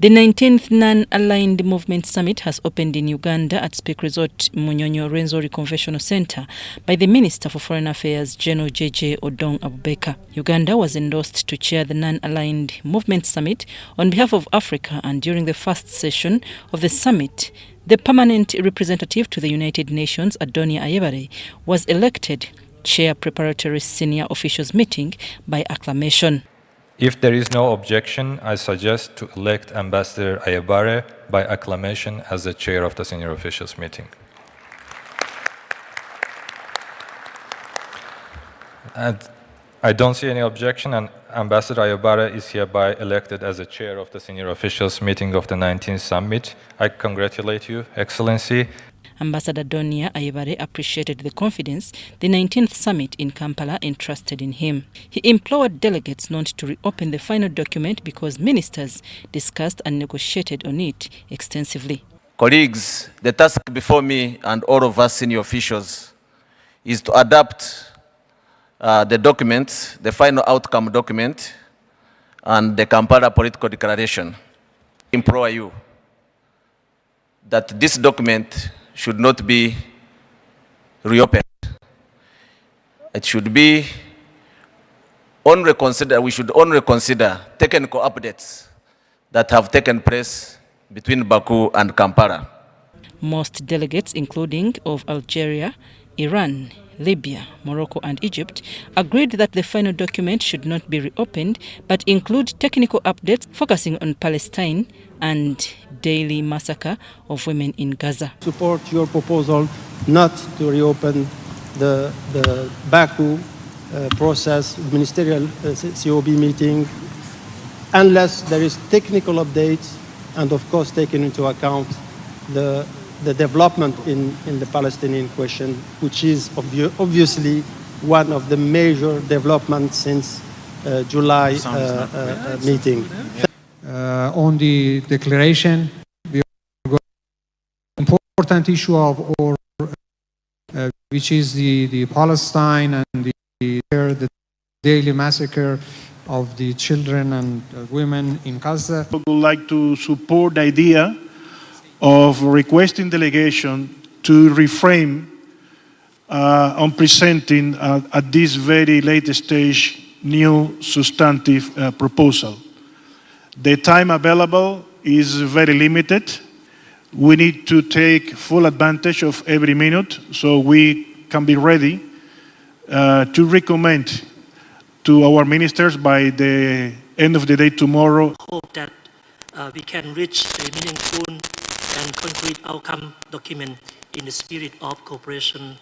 The 19th Non-Aligned Movement Summit has opened in Uganda at Speke Resort Munyonyo Rwenzori Convention Center by the Minister for Foreign Affairs, General J.J. Adonia Ayebare. Uganda was endorsed to chair the Non-Aligned Movement Summit on behalf of Africa, and during the first session of the summit, the permanent representative to the United Nations, Adonia Ayebare, was elected chair Preparatory senior officials meeting by acclamation. If there is no objection, I suggest to elect Ambassador Ayebare by acclamation as the chair of the senior officials meeting. And I don't see any objection, and Ambassador Ayebare is hereby elected as the chair of the senior officials meeting of the 19th summit. I congratulate you, Excellency. Ambassador Adonia Ayebare appreciated the confidence the 19th summit in Kampala entrusted in him. He implored delegates not to reopen the final document because ministers discussed and negotiated on it extensively. Colleagues, the task before me and all of us senior officials is to adapt the document, the final outcome document, and the Kampala political declaration. I implore you that this document should not be reopened. It should be we should only consider technical updates that have taken place between Baku and Kampala. Most delegates, including of Algeria, Iran, Libya, Morocco and Egypt, agreed that the final document should not be reopened but include technical updates focusing on Palestine and daily massacre of women in Gaza. Support your proposal not to reopen the Baku process, ministerial COB meeting, unless there is technical updates and of course taking into account the development in the Palestinian question, which is obviously one of the major developments since July meeting. On the declaration, we are going to important issue of which is the Palestine and the daily massacre of the children and women in Gaza. I would like to support the idea of requesting delegation to refrain on presenting at this very late stage new substantive proposal. The time available is very limited. We need to take full advantage of every minute so we can be ready to recommend to our ministers by the end of the day tomorrow. Hope that we can reach a meaningful and concrete outcome document in the spirit of cooperation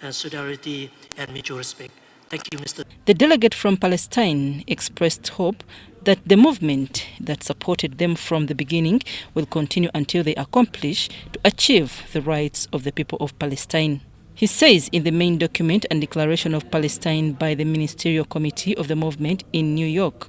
and solidarity and mutual respect. Thank you, Mr. The delegate from Palestine expressed hope that the movement that supported them from the beginning will continue until they accomplish to achieve the rights of the people of Palestine. He says in the main document and declaration of Palestine by the Ministerial Committee of the movement in New York,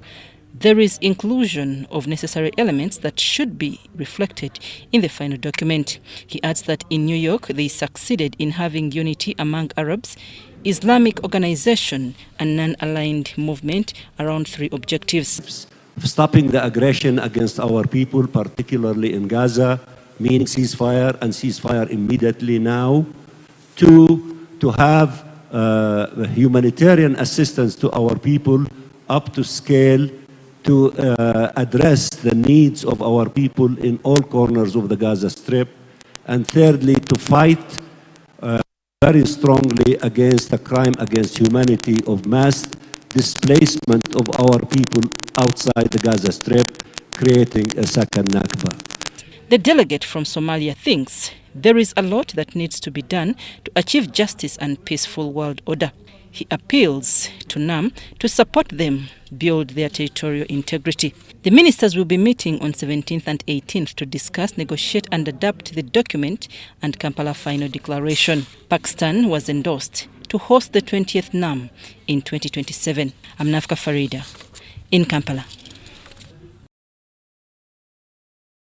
there is inclusion of necessary elements that should be reflected in the final document. He adds that in New York, they succeeded in having unity among Arabs, Islamic organization and non-aligned movement around three objectives. Stopping the aggression against our people, particularly in Gaza, meaning ceasefire immediately now. Two, to have humanitarian assistance to our people up to scale to address the needs of our people in all corners of the Gaza Strip. And thirdly, to fight very strongly against the crime against humanity of mass displacement of our people outside the Gaza Strip, creating a second Nakba. The delegate from Somalia thinks there is a lot that needs to be done to achieve justice and peaceful world order. He appeals to NAM to support them build their territorial integrity. The ministers will be meeting on 17th and 18th to discuss, negotiate and adapt the document and Kampala final declaration. Pakistan was endorsed to host the 20th NAM in 2027. I'm Nafka Farida in Kampala.